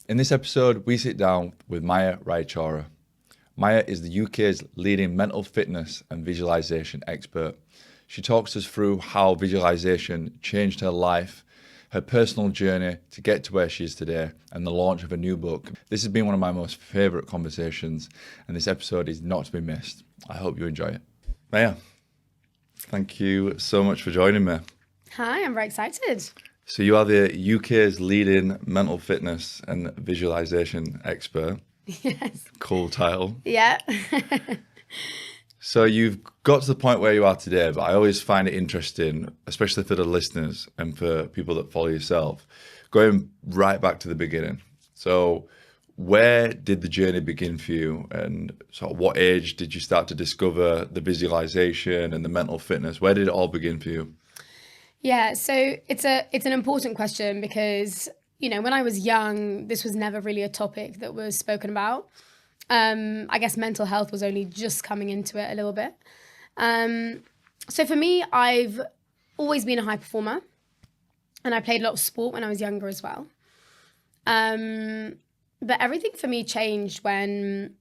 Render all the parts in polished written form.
In this episode, we sit down with Maya Raichoora. Maya is the UK's leading mental fitness and visualization expert. She talks us through how visualization changed her life, her personal journey to get to where she is today, and the launch of a new book. This has been one of my most favourite conversations, and this episode is not to be missed. I hope you enjoy it. Maya, thank you so much for joining me. Hi, I'm very excited. So you are the UK's leading mental fitness and visualization expert. Yes. Cool title. Yeah. So you've got to the point where you are today, but I always find it interesting, especially for the listeners and for people that follow yourself, going right back to the beginning. So where did the journey begin for you, and sort of what age did you start to discover the visualization and the mental fitness? Where did it all begin for you? Yeah, so it's an important question because, you know, when I was young, this was never really a topic that was spoken about. I guess mental health was only just coming into it a little bit. So for me, I've always been a high performer, and I played a lot of sport when I was younger as well. But everything for me changed when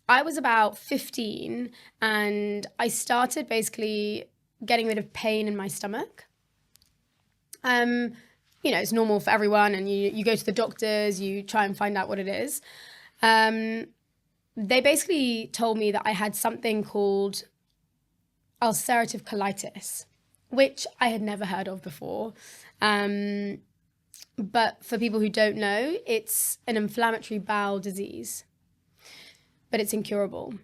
I was about 15 and I started basically getting rid of pain in my stomach. You know, it's normal for everyone, and you go to the doctors, you try and find out what it is. They basically told me that I had something called ulcerative colitis, which I had never heard of before. But for people who don't know, it's an inflammatory bowel disease, but it's incurable.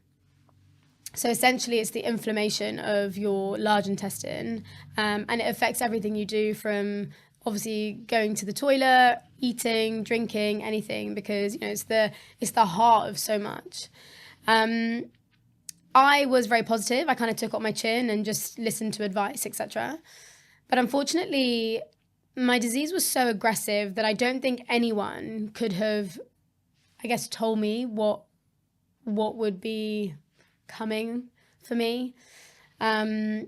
So essentially, it's the inflammation of your large intestine, and it affects everything you do, from obviously going to the toilet, eating, drinking, anything, because you know it's the heart of so much. I was very positive. I kind of took up my chin and just listened to advice, etc. But unfortunately, my disease was so aggressive that I don't think anyone could have, I guess, told me what would be coming for me. And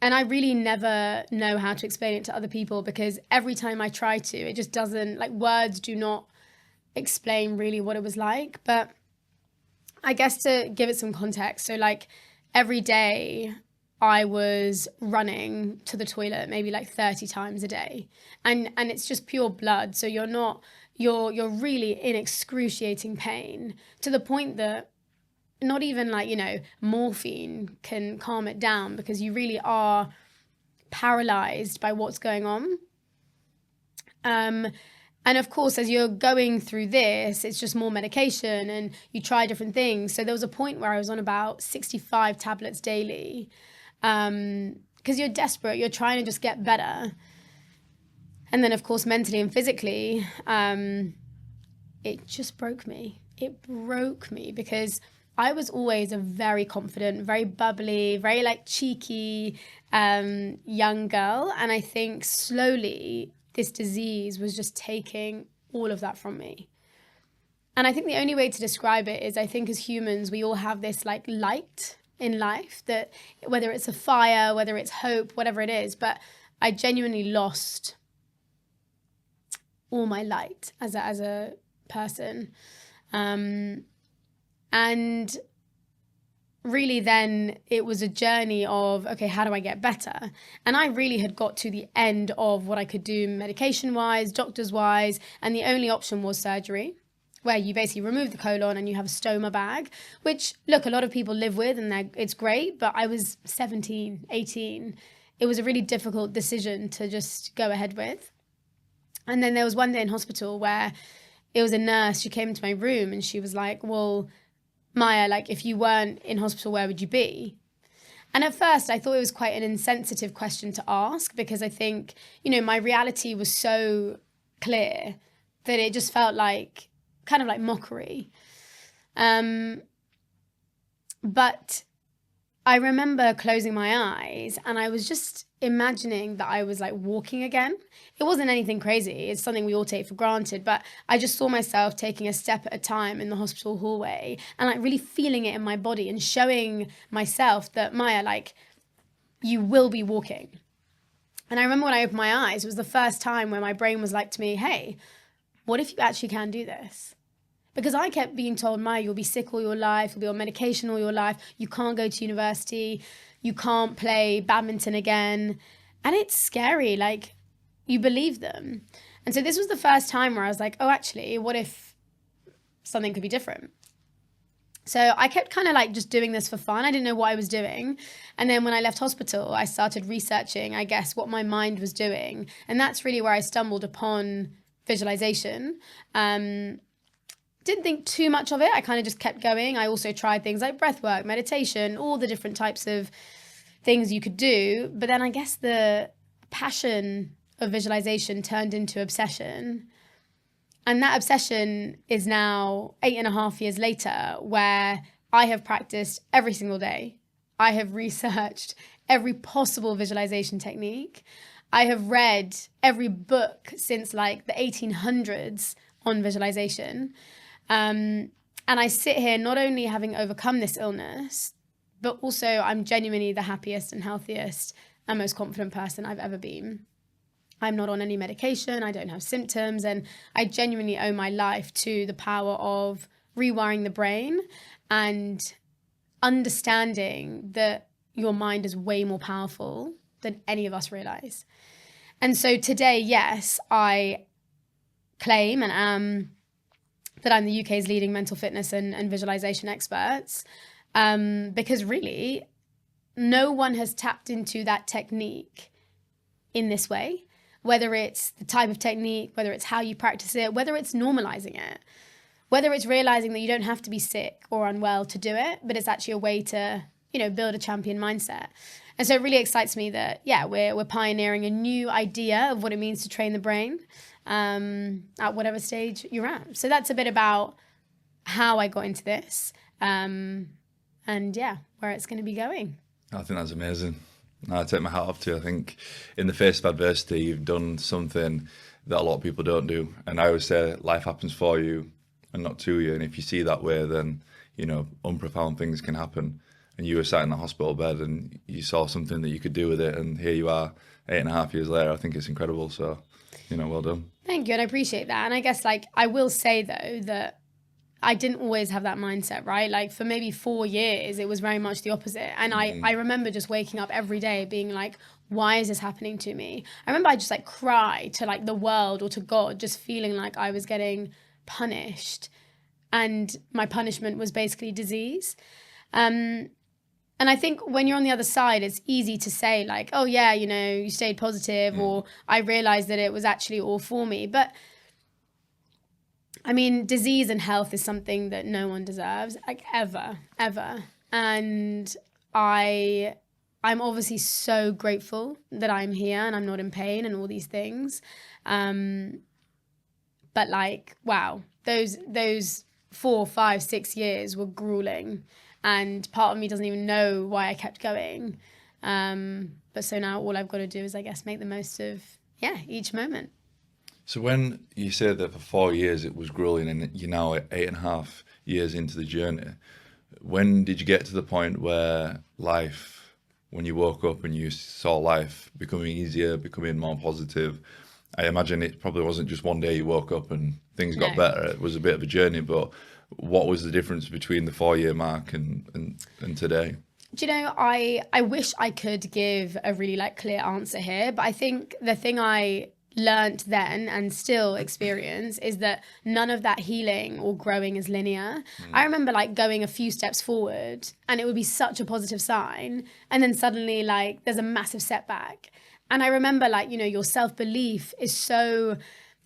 I really never know how to explain it to other people, because every time I try to, it just doesn't, like, words do not explain really what it was like. But I guess to give it some context, so like every day I was running to the toilet maybe like 30 times a day, and it's just pure blood. So you're really in excruciating pain, to the point that not even, like, you know, morphine can calm it down, because you really are paralyzed by what's going on. And of course, as you're going through this, it's just more medication and you try different things. So there was a point where I was on about 65 tablets daily, because you're desperate, you're trying to just get better. And then, of course, mentally and physically, it just broke me. It broke me because I was always a very confident, very bubbly, very like cheeky young girl. And I think slowly this disease was just taking all of that from me. And I think the only way to describe it is, I think as humans, we all have this like light in life, that whether it's a fire, whether it's hope, whatever it is, but I genuinely lost all my light as a person. And really then it was a journey of, okay, how do I get better? And I really had got to the end of what I could do medication-wise, doctors-wise, and the only option was surgery, where you basically remove the colon and you have a stoma bag, which, look, a lot of people live with, and it's great, but I was 17, 18. It was a really difficult decision to just go ahead with. And then there was one day in hospital where it was a nurse, she came into my room and she was like, well, Maya, like, if you weren't in hospital, where would you be? And at first I thought it was quite an insensitive question to ask, because I think, you know, my reality was so clear that it just felt like kind of like mockery. But I remember closing my eyes and I was just imagining that I was like walking again. It wasn't anything crazy. It's something we all take for granted, but I just saw myself taking a step at a time in the hospital hallway and like really feeling it in my body and showing myself that, Maya, like, you will be walking. And I remember when I opened my eyes, it was the first time where my brain was like to me, hey, what if you actually can do this? Because I kept being told, Maya, you'll be sick all your life, you'll be on medication all your life, you can't go to university, you can't play badminton again. And it's scary, like, you believe them. And so this was the first time where I was like, oh, actually, what if something could be different? So I kept kind of like just doing this for fun. I didn't know what I was doing. And then when I left hospital, I started researching, I guess, what my mind was doing. And that's really where I stumbled upon visualization. Didn't think too much of it. I kind of just kept going. I also tried things like breath work, meditation, all the different types of things you could do. But then I guess the passion of visualization turned into obsession. And that obsession is now 8.5 years later, where I have practiced every single day. I have researched every possible visualization technique. I have read every book since like the 1800s on visualization. And I sit here not only having overcome this illness, but also I'm genuinely the happiest and healthiest and most confident person I've ever been. I'm not on any medication, I don't have symptoms, and I genuinely owe my life to the power of rewiring the brain and understanding that your mind is way more powerful than any of us realize. And so today, yes, I claim and am that I'm the UK's leading mental fitness and visualization experts, because really, no one has tapped into that technique in this way. Whether it's the type of technique, whether it's how you practice it, whether it's normalizing it, whether it's realizing that you don't have to be sick or unwell to do it, but it's actually a way to, build a champion mindset. And so it really excites me that, we're pioneering a new idea of what it means to train the brain at whatever stage you're at. So that's a bit about how I got into this and where it's going to be going. I think that's amazing. I take my hat off to you. I think in the face of adversity, you've done something that a lot of people don't do. And I always say life happens for you and not to you. And if you see that way, then, unprofound things can happen. And you were sat in the hospital bed and you saw something that you could do with it. And here you are 8.5 years later. I think it's incredible. So, well done. Thank you. And I appreciate that. And I guess I will say though that I didn't always have that mindset, right? Like for maybe 4 years, it was very much the opposite. And I remember just waking up every day being like, why is this happening to me? I remember I just cry to the world or to God, just feeling like I was getting punished. And my punishment was basically disease. And I think when you're on the other side, it's easy to say oh yeah, you stayed positive or I realized that it was actually all for me. But I mean, disease and health is something that no one deserves, ever. And I'm obviously so grateful that I'm here and I'm not in pain and all these things. But wow, those 4, 5, 6 years were grueling. And part of me doesn't even know why I kept going. But so now all I've got to do is, I guess, make the most of, each moment. So when you said that for 4 years it was grueling and you're now at 8.5 years into the journey, when did you get to the point where when you woke up and you saw life becoming easier, becoming more positive? I imagine it probably wasn't just one day you woke up and things got better. It was a bit of a journey, but what was the difference between the 4-year mark and today? Do you know, I wish I could give a really clear answer here, but I think the thing I learned then and still experience is that none of that healing or growing is linear. I remember going a few steps forward and it would be such a positive sign, and then suddenly there's a massive setback. And I remember your self-belief is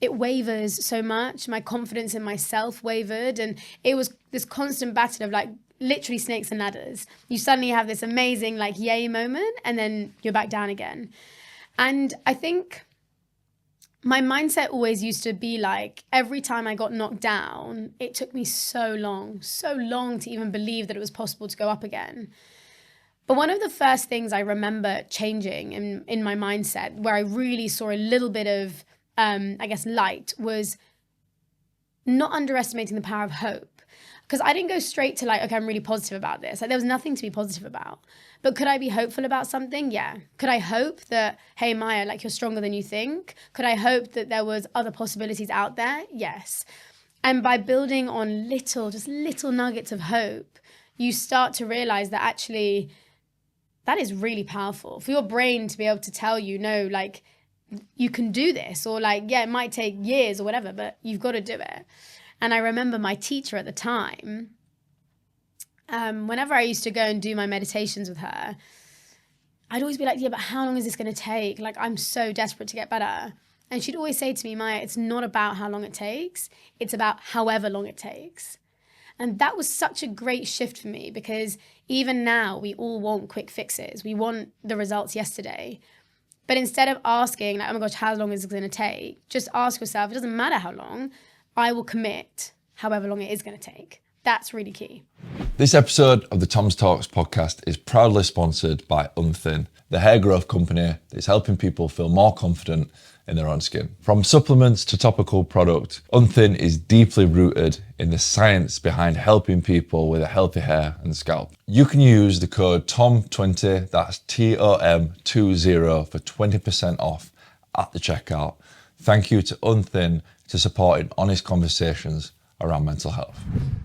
it wavers so much. My confidence in myself wavered, and it was this constant battle of literally snakes and ladders. You suddenly have this amazing yay moment and then you're back down again. And I think my mindset always used to be every time I got knocked down, it took me so long to even believe that it was possible to go up again. But one of the first things I remember changing in my mindset, where I really saw a little bit of, light, was not underestimating the power of hope. Because I didn't go straight to like, okay, I'm really positive about this. Like there was nothing to be positive about. But could I be hopeful about something? Yeah. Could I hope that, hey, Maya, like you're stronger than you think? Could I hope that there was other possibilities out there? Yes. And by building on just little nuggets of hope, you start to realize that actually that is really powerful for your brain to be able to tell you, no, like you can do this, or like, yeah, it might take years or whatever, but you've got to do it. And I remember my teacher at the time, whenever I used to go and do my meditations with her, I'd always be like, yeah, but how long is this going to take? Like, I'm so desperate to get better. And she'd always say to me, Maya, it's not about how long it takes. It's about however long it takes. And that was such a great shift for me, because even now we all want quick fixes. We want the results yesterday. But instead of asking, like, oh my gosh, how long is it going to take? Just ask yourself, it doesn't matter how long, I will commit however long it is going to take. That's really key. This episode of the Tom's Talks podcast is proudly sponsored by Unthin, the hair growth company that's helping people feel more confident in their own skin. From supplements to topical product, Unthin is deeply rooted in the science behind helping people with a healthy hair and scalp. You can use the code TOM20, that's TOM20 for 20% off at the checkout. Thank you to Unthin for supporting honest conversations around mental health.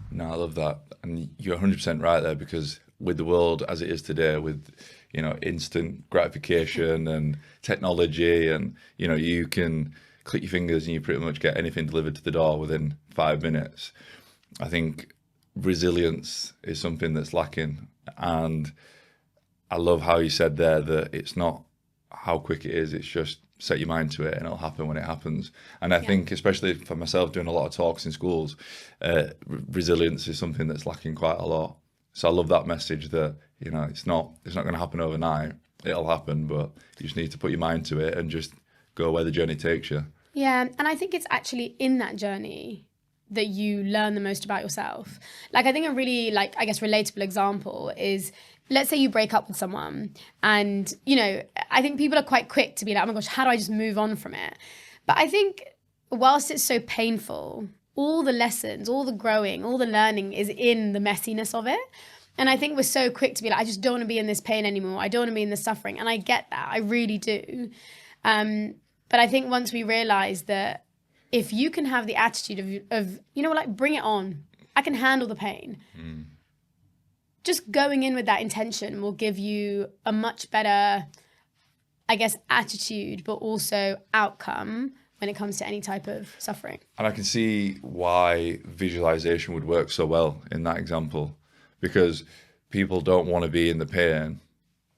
No, I love that. And you're 100% right there, because with the world as it is today, with, you know, instant gratification and technology, and, you know, you can click your fingers and you pretty much get anything delivered to the door within 5 minutes. I think resilience is something that's lacking. And I love how you said there that it's not how quick it is, it's just set your mind to it and it'll happen when it happens. And I think, especially for myself, doing a lot of talks in schools, resilience is something that's lacking quite a lot. So I love that message that, you know, it's not going to happen overnight. It'll happen, but you just need to put your mind to it and just go where the journey takes you. Yeah, and I think it's actually in that journey that you learn the most about yourself. Like, I think a really, like, I guess, relatable example is, let's say you break up with someone, and, you know, I think people are quite quick to be like, oh my gosh, how do I just move on from it? But I think whilst it's so painful, all the lessons, all the growing, all the learning is in the messiness of it. And I think we're so quick to be like, I just don't want to be in this pain anymore. I don't want to be in this suffering. And I get that. I really do. But I think once we realize that if you can have the attitude of you know, like, bring it on. I can handle the pain. Just going in with that intention will give you a much better, I guess, attitude, but also outcome when it comes to any type of suffering. And I can see why visualization would work so well in that example, because people don't want to be in the pain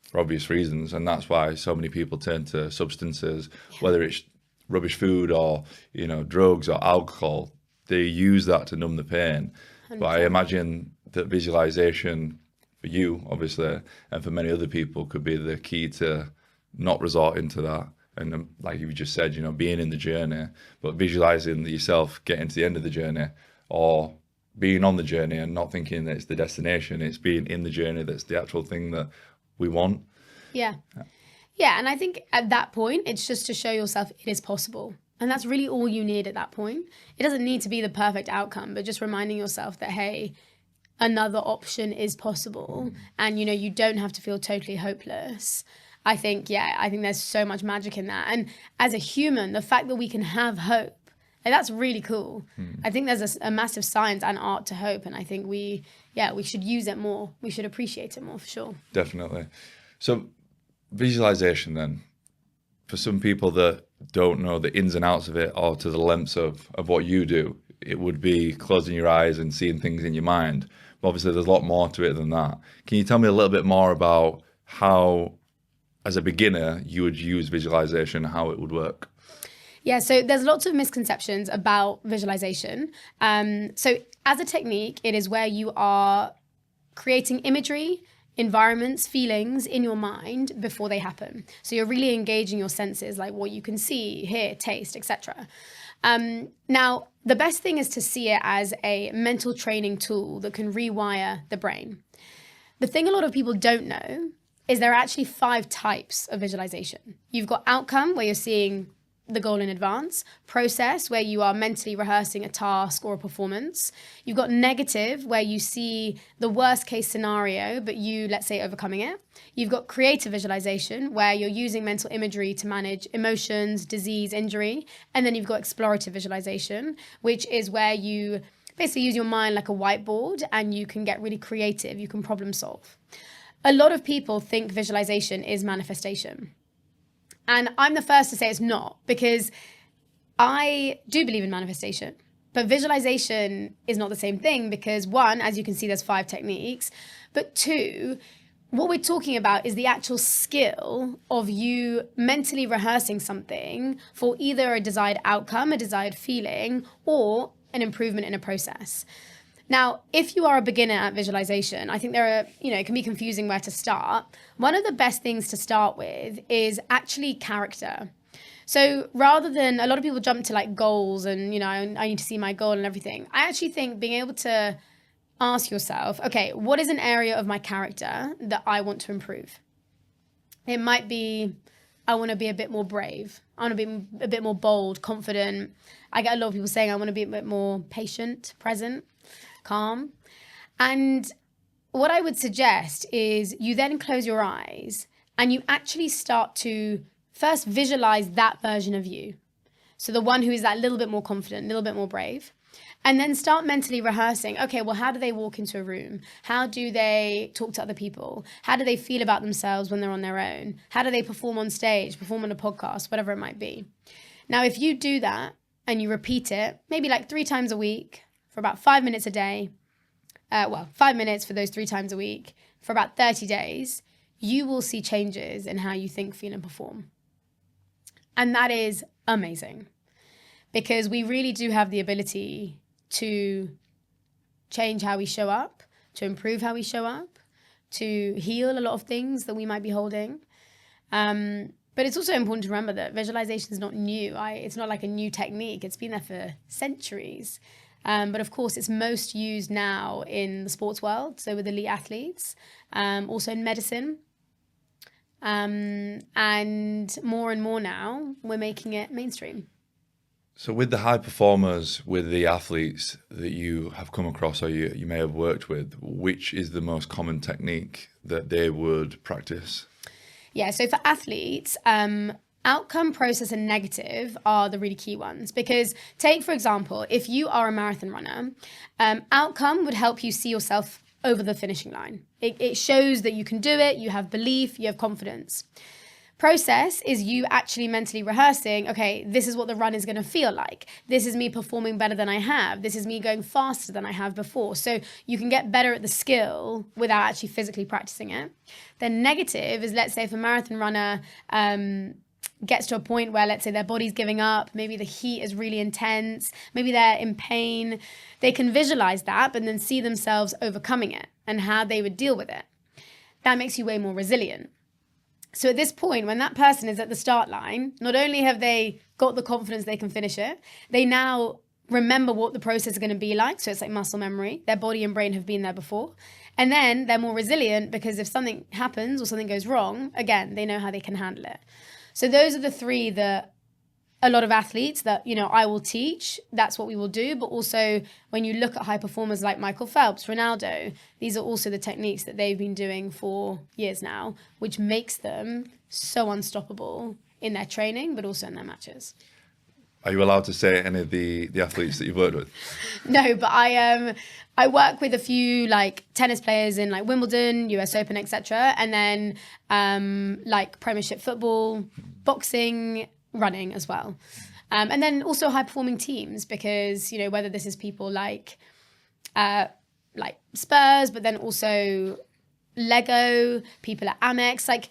for obvious reasons. And that's why so many people turn to substances, whether it's rubbish food or, you know, drugs or alcohol. They use that to numb the pain. 100%. But I imagine that visualization for you, obviously, and for many other people, could be the key to not resorting to that. And like you just said, you know, being in the journey, but visualizing yourself getting to the end of the journey, or being on the journey and not thinking that it's the destination, it's being in the journey that's the actual thing that we want. Yeah. Yeah, and I think at that point, it's just to show yourself it is possible. And that's really all you need at that point. It doesn't need to be the perfect outcome, but just reminding yourself that, hey, another option is possible. And, you know, you don't have to feel totally hopeless. I think there's so much magic in that. And as a human, the fact that we can have hope, like, that's really cool. I think there's a massive science and art to hope. And I think we should use it more. We should appreciate it more, for sure. Definitely. So visualization then, for some people that don't know the ins and outs of it, or to the lengths of what you do, it would be closing your eyes and seeing things in your mind. But obviously there's a lot more to it than that. Can you tell me a little bit more about how, as a beginner, you would use visualization, how it would work? Yeah, so there's lots of misconceptions about visualization. So as a technique, it is where you are creating imagery, environments, feelings in your mind before they happen. So you're really engaging your senses, like what you can see, hear, taste, etc. Now, the best thing is to see it as a mental training tool that can rewire the brain. The thing a lot of people don't know is there are actually 5 types of visualization. You've got outcome, where you're seeing the goal in advance. Process, where you are mentally rehearsing a task or a performance. You've got negative, where you see the worst case scenario, but you, let's say, overcoming it. You've got creative visualization, where you're using mental imagery to manage emotions, disease, injury. And then you've got explorative visualization, which is where you basically use your mind like a whiteboard and you can get really creative. You can problem solve. A lot of people think visualization is manifestation. And I'm the first to say it's not, because I do believe in manifestation. But visualization is not the same thing because, one, as you can see, there's 5 techniques. But 2, what we're talking about is the actual skill of you mentally rehearsing something for either a desired outcome, a desired feeling, or an improvement in a process. Now, if you are a beginner at visualization, I think it can be confusing where to start. One of the best things to start with is actually character. So rather than, a lot of people jump to like goals and, I need to see my goal and everything. I actually think being able to ask yourself, okay, what is an area of my character that I want to improve? It might be, I want to be a bit more brave. I want to be a bit more bold, confident. I get a lot of people saying I want to be a bit more patient, present, calm. And what I would suggest is you then close your eyes and you actually start to first visualize that version of you. So the one who is that little bit more confident, a little bit more brave. And then start mentally rehearsing, okay, well, how do they walk into a room? How do they talk to other people? How do they feel about themselves when they're on their own? How do they perform on stage, perform on a podcast, whatever it might be? Now, if you do that and you repeat it, maybe like 3 times a week for about 5 minutes a day, 5 minutes for those 3 times a week for about 30 days, you will see changes in how you think, feel, and perform. And that is amazing because we really do have the ability to change how we show up, to improve how we show up, to heal a lot of things that we might be holding. But it's also important to remember that visualization is not new. It's not like a new technique. It's been there for centuries. But of course, it's most used now in the sports world, so with elite athletes, also in medicine. And more now, we're making it mainstream. So with the high performers, with the athletes that you have come across or you may have worked with, which is the most common technique that they would practice? Yeah, so for athletes, outcome, process, and negative are the really key ones. Because take, for example, if you are a marathon runner, outcome would help you see yourself over the finishing line. It shows that you can do it, you have belief, you have confidence. Process is you actually mentally rehearsing, okay, this is what the run is going to feel like. This is me performing better than I have. This is me going faster than I have before. So you can get better at the skill without actually physically practicing it. Then negative is, let's say if a marathon runner gets to a point where, let's say, their body's giving up, maybe the heat is really intense, maybe they're in pain, they can visualize that, but then see themselves overcoming it and how they would deal with it. That makes you way more resilient. So at this point, when that person is at the start line, not only have they got the confidence they can finish it, they now remember what the process is going to be like. So it's like muscle memory. Their body and brain have been there before. And then they're more resilient because if something happens or something goes wrong, again, they know how they can handle it. So those are the 3 that a lot of athletes that, I will teach, that's what we will do. But also when you look at high performers like Michael Phelps, Ronaldo, these are also the techniques that they've been doing for years now, which makes them so unstoppable in their training, but also in their matches. Are you allowed to say any of the athletes that you've worked with? No, but I work with a few like tennis players in like Wimbledon, US Open, etc. And then like Premiership football, boxing, running as well. And then also high performing teams because, whether this is people like Spurs, but then also Lego, people at Amex, like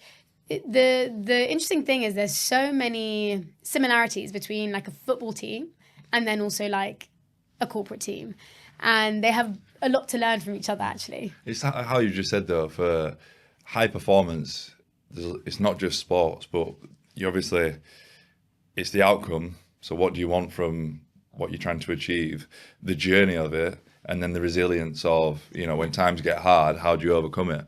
the interesting thing is there's so many similarities between like a football team and then also like a corporate team. And they have a lot to learn from each other, actually. It's how you just said, though, for high performance, it's not just sports, but you obviously, it's the outcome. So what do you want from what you're trying to achieve, the journey of it, and then the resilience of, when times get hard, how do you overcome it?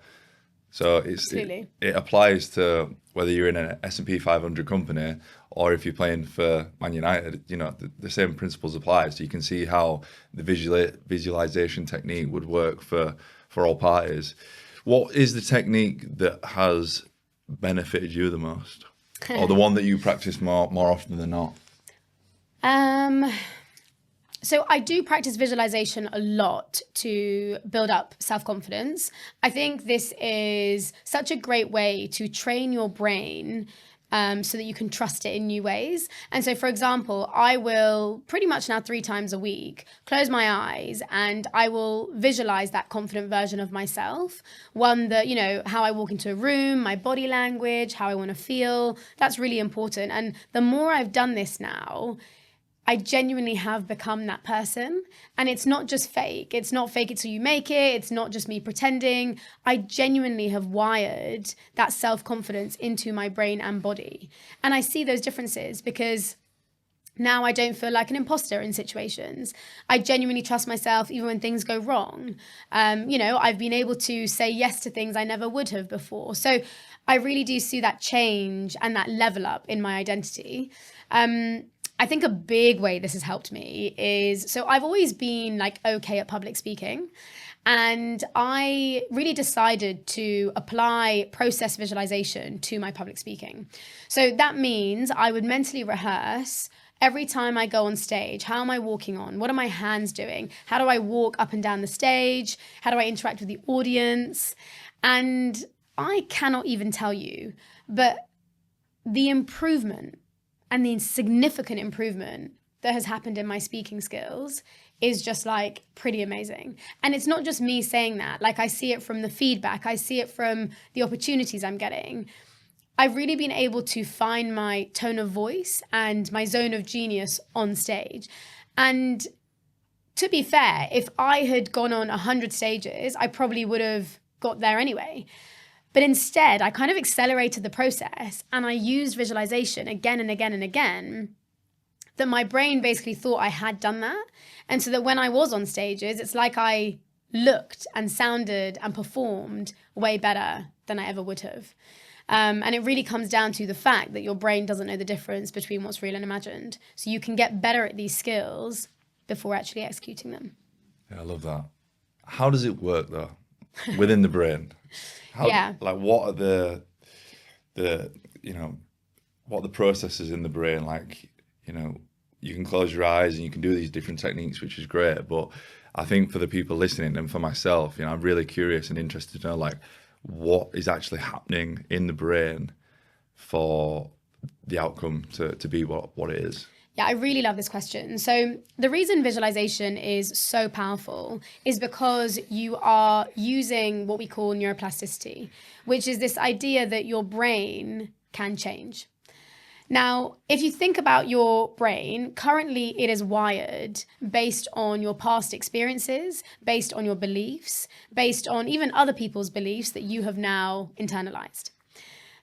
So Absolutely. it applies to whether you're in an S&P 500 company or if you're playing for Man United. You know, the same principles apply. So you can see how the visualization technique would work for all parties. What is the technique that has benefited you the most, or the one that you practice more often than not? So I do practice visualization a lot to build up self-confidence. I think this is such a great way to train your brain so that you can trust it in new ways. And so, for example, I will pretty much now 3 times a week close my eyes and I will visualize that confident version of myself. One that, you know, how I walk into a room, my body language, how I want to feel. That's really important. And the more I've done this now, I genuinely have become that person. And it's not just fake. It's not fake it till you make it. It's not just me pretending. I genuinely have wired that self-confidence into my brain and body. And I see those differences because now I don't feel like an imposter in situations. I genuinely trust myself even when things go wrong. You know, I've been able to say yes to things I never would have before. So I really do see that change and that level up in my identity. I think a big way this has helped me is, so I've always been like okay at public speaking, and I really decided to apply process visualization to my public speaking. So that means I would mentally rehearse every time I go on stage. How am I walking on? What are my hands doing? How do I walk up and down the stage? How do I interact with the audience? And I cannot even tell you, but the improvement and the significant improvement that has happened in my speaking skills is just like pretty amazing. And it's not just me saying that. Like I see it from the feedback. I see it from the opportunities I'm getting. I've really been able to find my tone of voice and my zone of genius on stage. And to be fair, if I had gone on 100 stages, I probably would have got there anyway. But instead, I kind of accelerated the process and I used visualization again and again and again, that my brain basically thought I had done that. And so that when I was on stages, it's like I looked and sounded and performed way better than I ever would have. And it really comes down to the fact that your brain doesn't know the difference between what's real and imagined. So you can get better at these skills before actually executing them. Yeah, I love that. How does it work though, within the brain? Like what are the you know, what are the processes in the brain? Like, you know, you can close your eyes and you can do these different techniques, which is great. But I think for the people listening and for myself, you know, I'm really curious and interested to know like what is actually happening in the brain for the outcome to be what it is. Yeah, I really love this question. So the reason visualization is so powerful is because you are using what we call neuroplasticity, which is this idea that your brain can change. Now, if you think about your brain, currently it is wired based on your past experiences, based on your beliefs, based on even other people's beliefs that you have now internalized.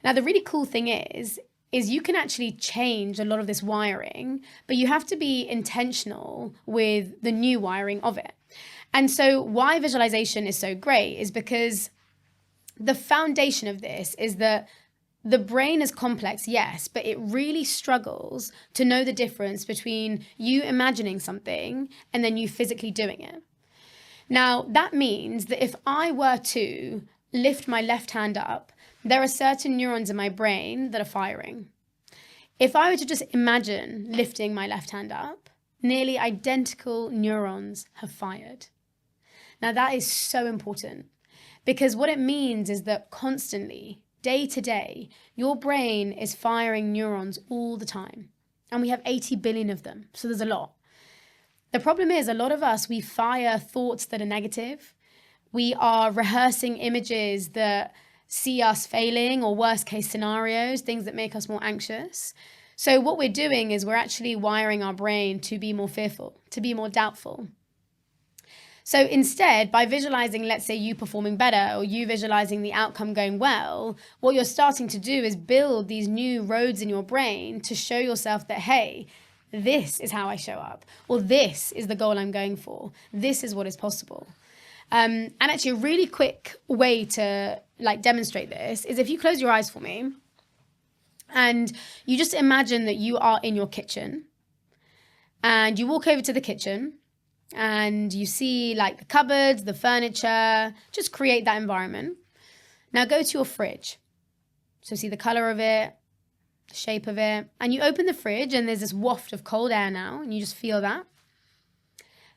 Now, the really cool thing is you can actually change a lot of this wiring, but you have to be intentional with the new wiring of it. And so why visualization is so great is because the foundation of this is that the brain is complex, yes, but it really struggles to know the difference between you imagining something and then you physically doing it. Now, that means that if I were to lift my left hand up, there are certain neurons in my brain that are firing. If I were to just imagine lifting my left hand up, nearly identical neurons have fired. Now that is so important because what it means is that constantly, day to day, your brain is firing neurons all the time. And we have 80 billion of them, so there's a lot. The problem is a lot of us, we fire thoughts that are negative. We are rehearsing images that see us failing or worst case scenarios, things that make us more anxious. So what we're doing is we're actually wiring our brain to be more fearful, to be more doubtful. So instead, by visualizing, let's say you performing better or you visualizing the outcome going well, what you're starting to do is build these new roads in your brain to show yourself that, hey, this is how I show up, or this is the goal I'm going for. This is what is possible. And actually a really quick way to like demonstrate this is if you close your eyes for me and you just imagine that you are in your kitchen and you walk over to the kitchen and you see like the cupboards, the furniture, just create that environment. Now go to your fridge. So see the color of it, the shape of it, and you open the fridge and there's this waft of cold air now and you just feel that.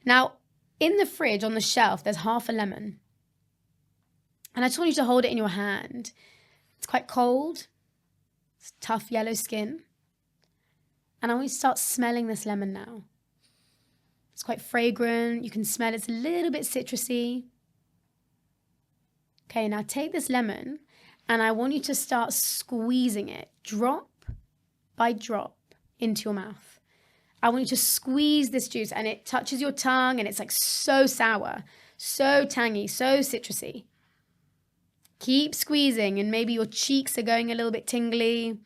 Now in the fridge on the shelf, there's half a lemon. And I just want you to hold it in your hand. It's quite cold. It's tough yellow skin. And I want you to start smelling this lemon now. It's quite fragrant. You can smell it's a little bit citrusy. Okay, now take this lemon and I want you to start squeezing it drop by drop into your mouth. I want you to squeeze this juice and it touches your tongue and it's like so sour, so tangy, so citrusy. Keep squeezing and maybe your cheeks are going a little bit tingly.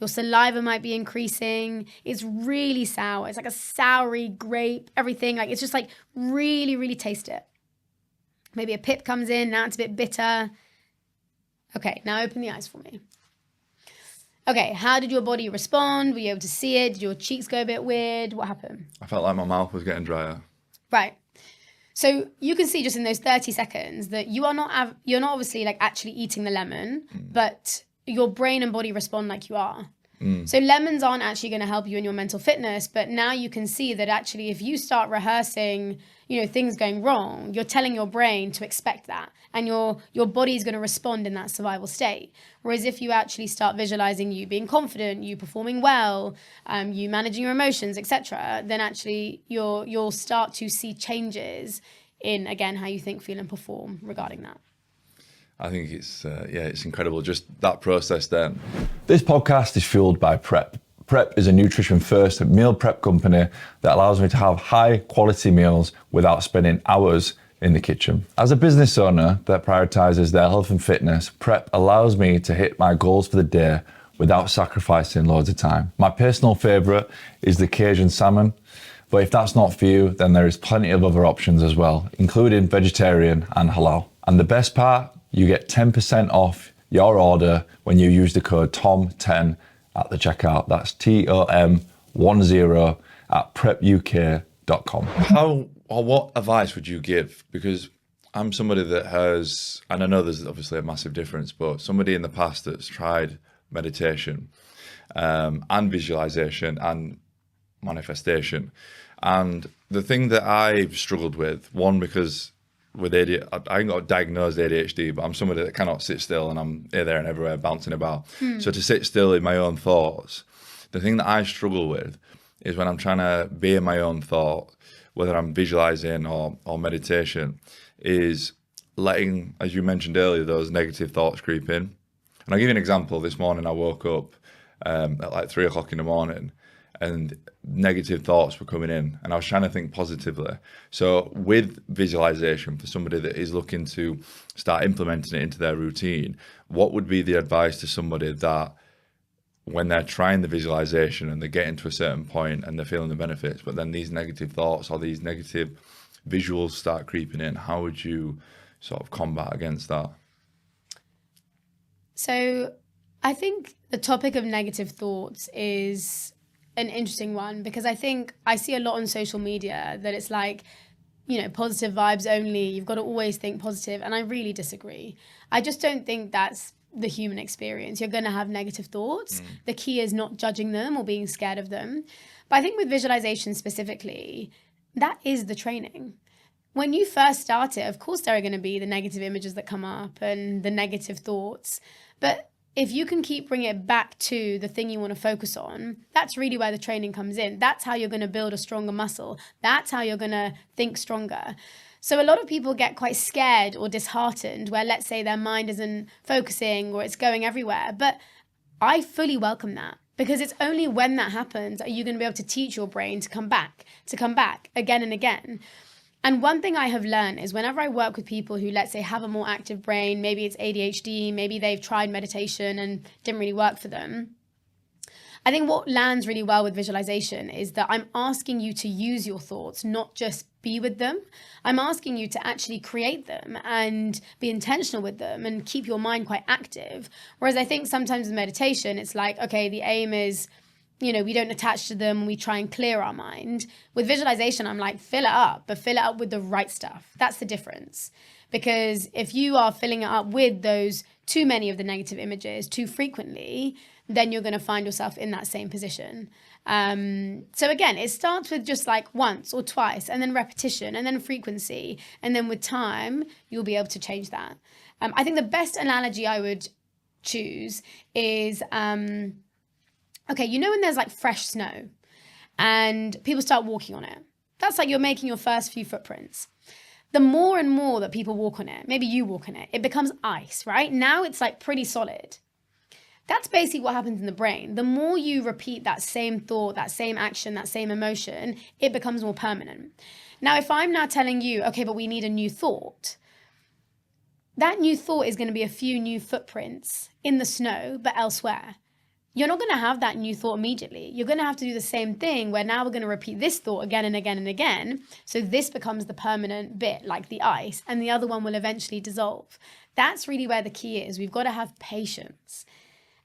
Your saliva might be increasing. It's really sour. It's like a soury grape, everything. Like it's just like really, really taste it. Maybe a pip comes in. Now it's a bit bitter. Okay, now open the eyes for me. Okay, how did your body respond? Were you able to see it? Did your cheeks go a bit weird? What happened? I felt like my mouth was getting drier. Right. So you can see just in those 30 seconds that you're not obviously like actually eating the lemon, but your brain and body respond like you are. So lemons aren't actually going to help you in your mental fitness, but now you can see that actually if you start rehearsing, things going wrong, you're telling your brain to expect that, and your body is going to respond in that survival state. Whereas if you actually start visualizing you being confident, you performing well, you managing your emotions, etc., then actually you'll start to see changes in, again, how you think, feel, and perform regarding that. I think it's incredible, just that process then. This podcast is fueled by Prep. Prep is a nutrition-first meal prep company that allows me to have high-quality meals without spending hours in the kitchen. As a business owner that prioritizes their health and fitness, Prep allows me to hit my goals for the day without sacrificing loads of time. My personal favorite is the Cajun salmon, but if that's not for you, then there is plenty of other options as well, including vegetarian and halal. And the best part, you get 10% off your order when you use the code TOM10 at the checkout. That's TOM10 at prepuk.com. How or what advice would you give? Because I'm somebody that has, and I know there's obviously a massive difference, but somebody in the past that's tried meditation and visualization and manifestation. And the thing that I've struggled with, one, because with ADHD, I ain't got diagnosed ADHD, but I'm somebody that cannot sit still and I'm here, there and everywhere bouncing about. So to sit still in my own thoughts, the thing that I struggle with is when I'm trying to be in my own thought, whether I'm visualizing or meditation, is letting, as you mentioned earlier, those negative thoughts creep in. And I'll give you an example. This morning I woke up at like 3 o'clock in the morning and negative thoughts were coming in and I was trying to think positively. So with visualization, for somebody that is looking to start implementing it into their routine, what would be the advice to somebody that when they're trying the visualization and they're getting to a certain point and they're feeling the benefits, but then these negative thoughts or these negative visuals start creeping in? How would you sort of combat against that? So I think the topic of negative thoughts is an interesting one, because I think I see a lot on social media that it's like, positive vibes only. You've got to always think positive. And I really disagree. I just don't think that's the human experience. You're going to have negative thoughts. The key is not judging them or being scared of them. But I think with visualization specifically, that is the training. When you first start it, of course, there are going to be the negative images that come up and the negative thoughts. But if you can keep bringing it back to the thing you want to focus on, that's really where the training comes in. That's how you're going to build a stronger muscle. That's how you're going to think stronger. So a lot of people get quite scared or disheartened where, let's say, their mind isn't focusing or it's going everywhere. But I fully welcome that, because it's only when that happens are you going to be able to teach your brain to come back again and again. And one thing I have learned is whenever I work with people who, let's say, have a more active brain, maybe it's ADHD, maybe they've tried meditation and didn't really work for them, I think what lands really well with visualization is that I'm asking you to use your thoughts, not just be with them. I'm asking you to actually create them and be intentional with them and keep your mind quite active. Whereas I think sometimes in meditation, it's like, okay, the aim is, we don't attach to them. We try and clear our mind. With visualization, I'm like, fill it up, but fill it up with the right stuff. That's the difference. Because if you are filling it up with those too many of the negative images too frequently, then you're going to find yourself in that same position. So again, it starts with just like once or twice, and then repetition, and then frequency. And then with time, you'll be able to change that. I think the best analogy I would choose is, okay, when there's like fresh snow and people start walking on it, that's like you're making your first few footprints. The more and more that people walk on it, maybe you walk on it, it becomes ice, right? Now it's like pretty solid. That's basically what happens in the brain. The more you repeat that same thought, that same action, that same emotion, it becomes more permanent. Now, if I'm now telling you, okay, but we need a new thought, that new thought is going to be a few new footprints in the snow, but elsewhere. You're not going to have that new thought immediately. You're going to have to do the same thing where now we're going to repeat this thought again and again and again. So this becomes the permanent bit, like the ice, and the other one will eventually dissolve. That's really where the key is. We've got to have patience.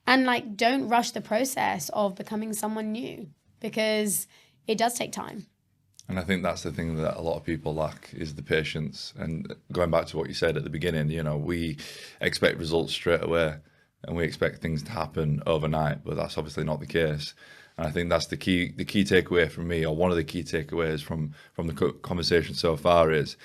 And like, don't rush the process of becoming someone new, because it does take time. And I think that's the thing that a lot of people lack, is the patience. And going back to what you said at the beginning, we expect results straight away. And we expect things to happen overnight, but that's obviously not the case. And I think that's the key takeaway from me, or one of the key takeaways from the conversation so far is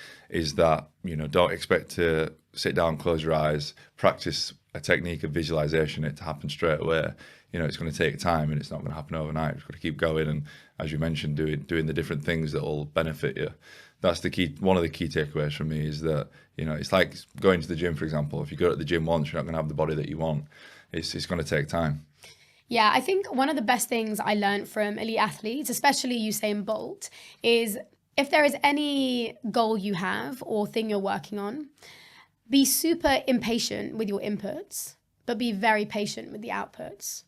that, don't expect to sit down, close your eyes, practice a technique of visualization, it to happen straight away. It's going to take time, and it's not going to happen overnight. You've got to keep going, and as you mentioned, doing the different things that will benefit you. That's the key. One of the key takeaways from me is that, it's like going to the gym, for example. If you go to the gym once, you're not going to have the body that you want. It's going to take time. Yeah, I think one of the best things I learned from elite athletes, especially Usain Bolt, is if there is any goal you have or thing you're working on, be super impatient with your inputs, but be very patient with the outputs.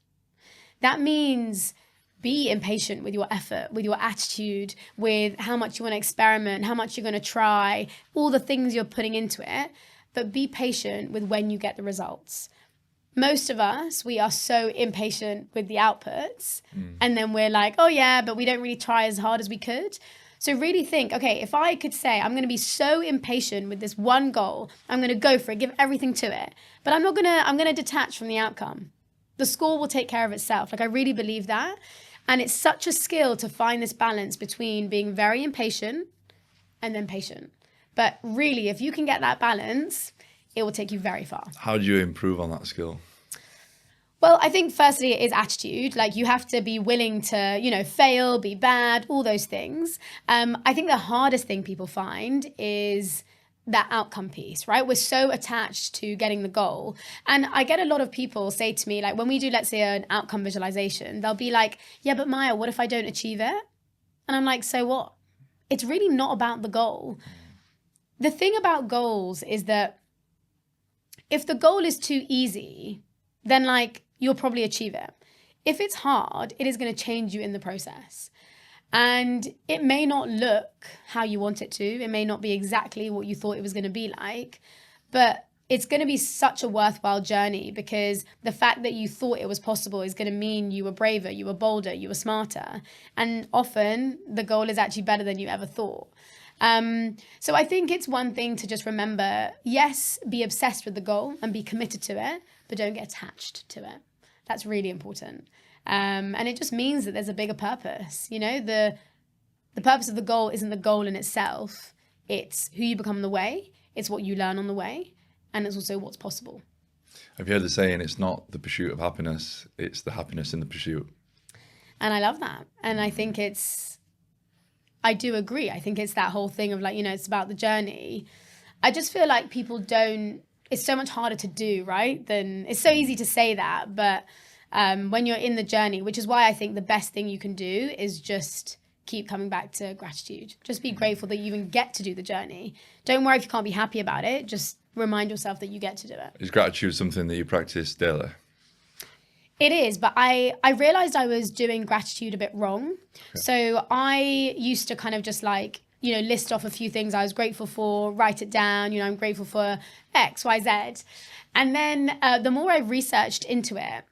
That means be impatient with your effort, with your attitude, with how much you want to experiment, how much you're going to try, all the things you're putting into it, but be patient with when you get the results. Most of us, we are so impatient with the outputs, and then we're like, oh yeah, but we don't really try as hard as we could. So really think, okay, if I could say I'm going to be so impatient with this one goal, I'm going to go for it, give everything to it, but I'm going to detach from the outcome. The score will take care of itself. Like, I really believe that. And it's such a skill to find this balance between being very impatient and then patient. But really, if you can get that balance, it will take you very far. How do you improve on that skill? Well, I think firstly it is attitude. Like, you have to be willing to, fail, be bad, all those things. I think the hardest thing people find is that outcome piece, right? We're so attached to getting the goal. And I get a lot of people say to me, like, when we do, let's say, an outcome visualization, they'll be like, yeah, but Maya, what if I don't achieve it? And I'm like, so what? It's really not about the goal. The thing about goals is that if the goal is too easy, then like, you'll probably achieve it. If it's hard, it is going to change you in the process. And it may not look how you want it to. It may not be exactly what you thought it was going to be like, but it's going to be such a worthwhile journey, because the fact that you thought it was possible is going to mean you were braver, you were bolder, you were smarter. And often the goal is actually better than you ever thought. So I think it's one thing to just remember, yes, be obsessed with the goal and be committed to it, but don't get attached to it. That's really important. And it just means that there's a bigger purpose. The purpose of the goal isn't the goal in itself. It's who you become on the way. It's what you learn on the way. And it's also what's possible. Have you heard the saying, it's not the pursuit of happiness, it's the happiness in the pursuit? And I love that. And I think I do agree. I think it's that whole thing of like, it's about the journey. I just feel like people it's so much harder to do, right? It's so easy to say that, but when you're in the journey, which is why I think the best thing you can do is just keep coming back to gratitude. Just be grateful that you even get to do the journey. Don't worry if you can't be happy about it. Just remind yourself that you get to do it. Is gratitude something that you practice daily? It is, but I realized I was doing gratitude a bit wrong. Okay. So I used to kind of just like, list off a few things I was grateful for, write it down, I'm grateful for X, Y, Z. And then the more I researched into it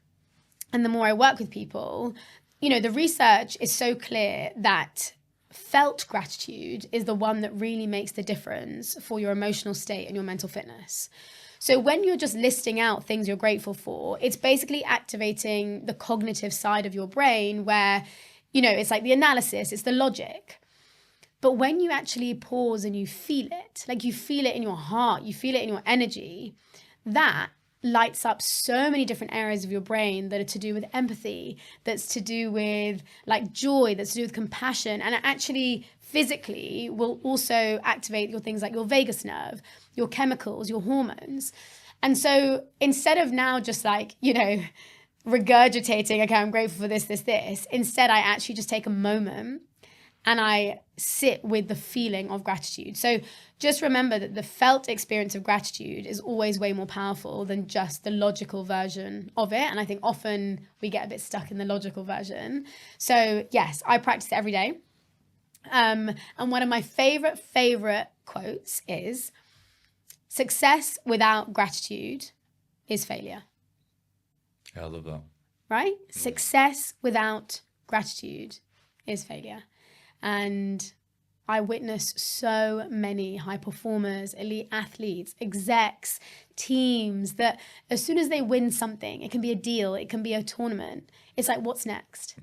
and the more I work with people, the research is so clear that felt gratitude is the one that really makes the difference for your emotional state and your mental fitness. So when you're just listing out things you're grateful for, it's basically activating the cognitive side of your brain where, it's like the analysis, it's the logic. But when you actually pause and you feel it, like you feel it in your heart, you feel it in your energy, that lights up so many different areas of your brain that are to do with empathy, that's to do with like joy, that's to do with compassion, and it actually physically will also activate your things like your vagus nerve, your chemicals, your hormones. And so instead of now just like, regurgitating, okay, I'm grateful for this, instead I actually just take a moment and I sit with the feeling of gratitude. So just remember that the felt experience of gratitude is always way more powerful than just the logical version of it. And I think often we get a bit stuck in the logical version. So yes, I practice it every day. And one of my favorite quotes is, success without gratitude is failure. Yeah, I love that. Right? Yeah. Success without gratitude is failure. And I witness so many high performers, elite athletes, execs, teams that as soon as they win something, it can be a deal, it can be a tournament. It's like, what's next?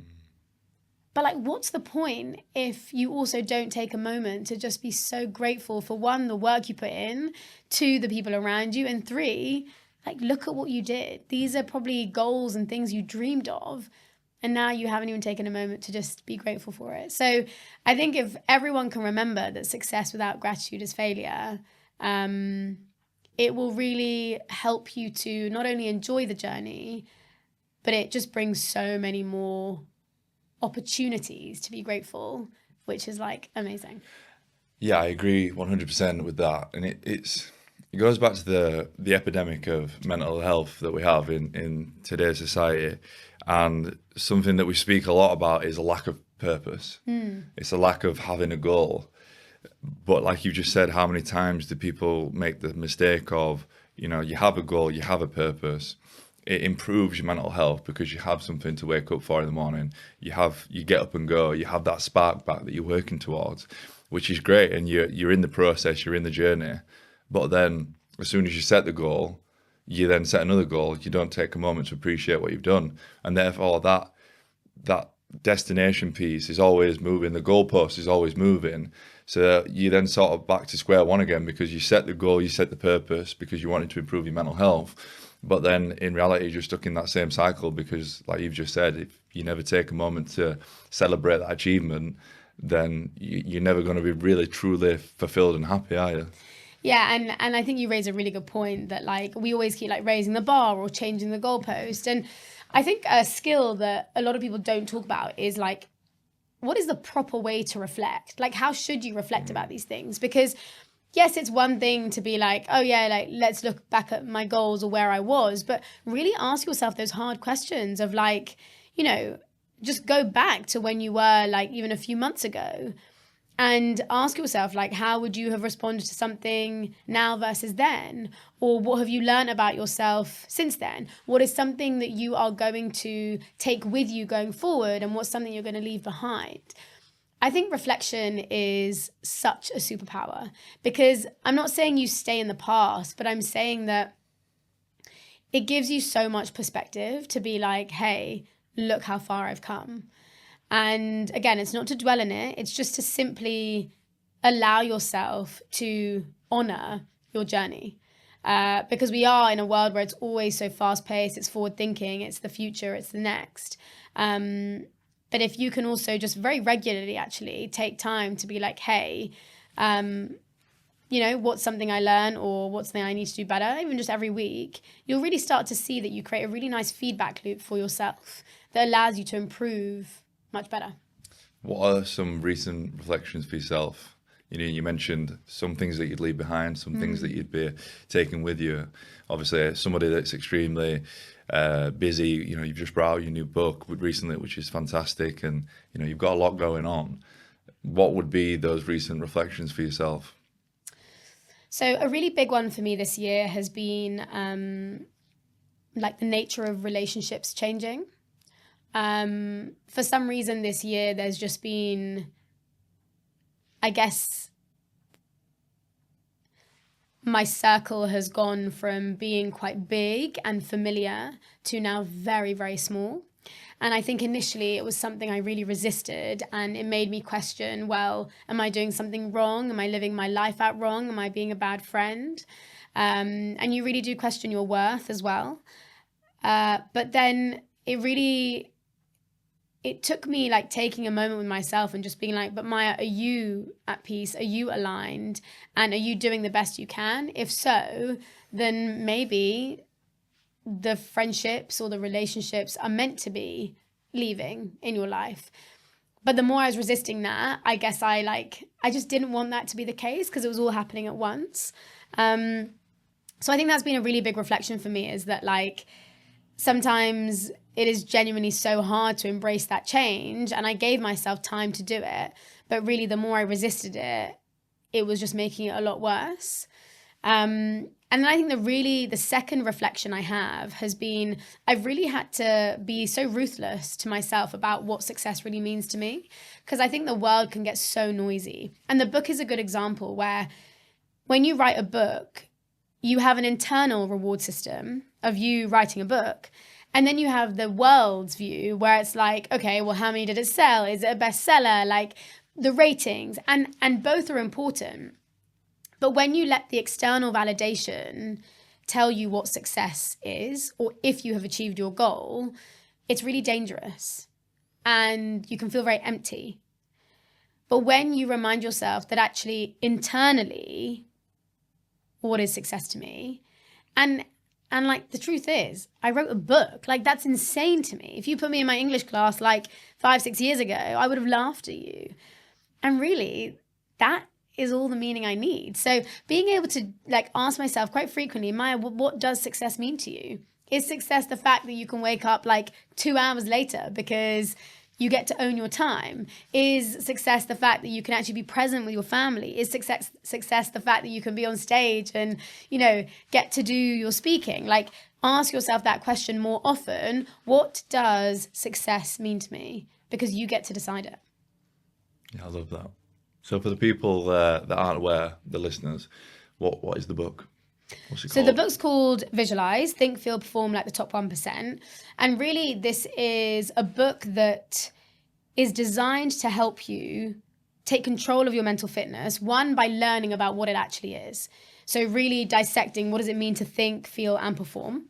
But like, what's the point if you also don't take a moment to just be so grateful for, one, the work you put in, two, the people around you, and three, like, look at what you did. These are probably goals and things you dreamed of. And now you haven't even taken a moment to just be grateful for it. So I think if everyone can remember that success without gratitude is failure, it will really help you to not only enjoy the journey, but it just brings so many more opportunities to be grateful, which is like amazing. Yeah, I agree 100% with that. And it goes back to the epidemic of mental health that we have in today's society. And something that we speak a lot about is a lack of purpose. It's a lack of having a goal. But like you just said, how many times do people make the mistake of, you have a goal, you have a purpose. It improves your mental health because you have something to wake up for in the morning. You get up and go. You have that spark back that you're working towards, which is great. And you're in the process, you're in the journey. But then as soon as you set the goal, you then set another goal. You don't take a moment to appreciate what you've done. And therefore that destination piece is always moving. The goalpost is always moving. So you then sort of back to square one again because you set the goal, you set the purpose because you wanted to improve your mental health. But then in reality, you're stuck in that same cycle because, like you've just said, if you never take a moment to celebrate that achievement, then you're never going to be really, truly fulfilled and happy, are you? Yeah, and I think you raise a really good point that like we always keep like raising the bar or changing the goalpost. And I think a skill that a lot of people don't talk about is like, what is the proper way to reflect? Like, how should you reflect about these things? Because yes, it's one thing to be like, oh yeah, like let's look back at my goals or where I was, but really ask yourself those hard questions of like, just go back to when you were like even a few months ago and ask yourself like, how would you have responded to something now versus then? Or what have you learned about yourself since then? What is something that you are going to take with you going forward, and what's something you're going to leave behind? I think reflection is such a superpower because I'm not saying you stay in the past, but I'm saying that it gives you so much perspective to be like, hey, look how far I've come. And again, it's not to dwell in it. It's just to simply allow yourself to honor your journey. Because we are in a world where it's always so fast paced, it's forward thinking, it's the future, it's the next. But if you can also just very regularly actually take time to be like, hey, what's something I learn or what's something I need to do better, even just every week, you'll really start to see that you create a really nice feedback loop for yourself that allows you to improve much better. What are some recent reflections for yourself? You mentioned some things that you'd leave behind, some things that you'd be taking with you. Obviously, somebody that's extremely busy, you've just brought out your new book recently, which is fantastic, and you've got a lot going on. What would be those recent reflections for yourself? So a really big one for me this year has been like the nature of relationships changing. For some reason this year, there's just been, I guess, my circle has gone from being quite big and familiar to now very, very small. And I think initially it was something I really resisted, and it made me question, well, am I doing something wrong? Am I living my life out wrong? Am I being a bad friend? And you really do question your worth as well. But then it took me like taking a moment with myself and just being like, but Maya, are you at peace? Are you aligned? And are you doing the best you can? If so, then maybe the friendships or the relationships are meant to be leaving in your life. But the more I was resisting that, I guess I just didn't want that to be the case because it was all happening at once. So I think that's been a really big reflection for me, is that like sometimes it is genuinely so hard to embrace that change, and I gave myself time to do it, but really the more I resisted it, it was just making it a lot worse. And then I think the second reflection I have has been, I've really had to be so ruthless to myself about what success really means to me, because I think the world can get so noisy. And the book is a good example where when you write a book, you have an internal reward system of you writing a book. And then you have the world's view where it's like, okay, well, how many did it sell? Is it a bestseller? Like the ratings, and both are important. But when you let the external validation tell you what success is, or if you have achieved your goal, it's really dangerous and you can feel very empty. But when you remind yourself that actually internally, what is success to me? And like the truth is, I wrote a book. Like that's insane to me. If you put me in my English class like 5-6 years ago, I would have laughed at you. And really, that is all the meaning I need. So being able to like ask myself quite frequently, Maya, what does success mean to you? Is success the fact that you can wake up like 2 hours later because you get to own your time? Is success the fact that you can actually be present with your family? Is success the fact that you can be on stage and, get to do your speaking? Like, ask yourself that question more often. What does success mean to me? Because you get to decide it. Yeah, I love that. So for the people that aren't aware, the listeners, what is the book? What's it called? So the book's called Visualise, Think, Feel, Perform Like the Top 1%. And really, this is a book that is designed to help you take control of your mental fitness, one, by learning about what it actually is. So really dissecting what does it mean to think, feel, and perform.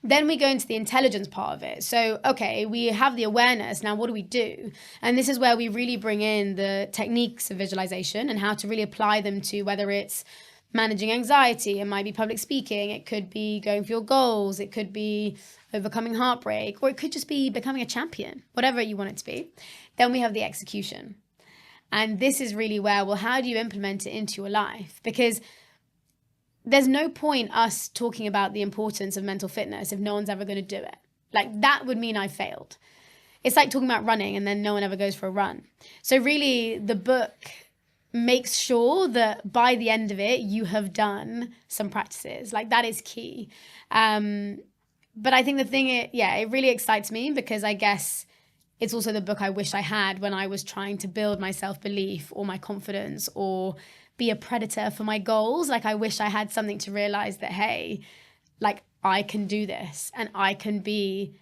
Then we go into the intelligence part of it. So, okay, we have the awareness. Now, what do we do? And this is where we really bring in the techniques of visualization and how to really apply them to whether it's managing anxiety, it might be public speaking, it could be going for your goals, it could be overcoming heartbreak, or it could just be becoming a champion, whatever you want it to be. Then we have the execution. And this is really where, well, how do you implement it into your life? Because there's no point us talking about the importance of mental fitness if no one's ever going to do it. Like that would mean I failed. It's like talking about running and then no one ever goes for a run. So really the book makes sure that by the end of it, you have done some practices. Like that is key. But I think the thing, it really excites me because I guess it's also the book I wish I had when I was trying to build my self-belief or my confidence or be a predator for my goals. Like I wish I had something to realize that, hey, like I can do this and I can be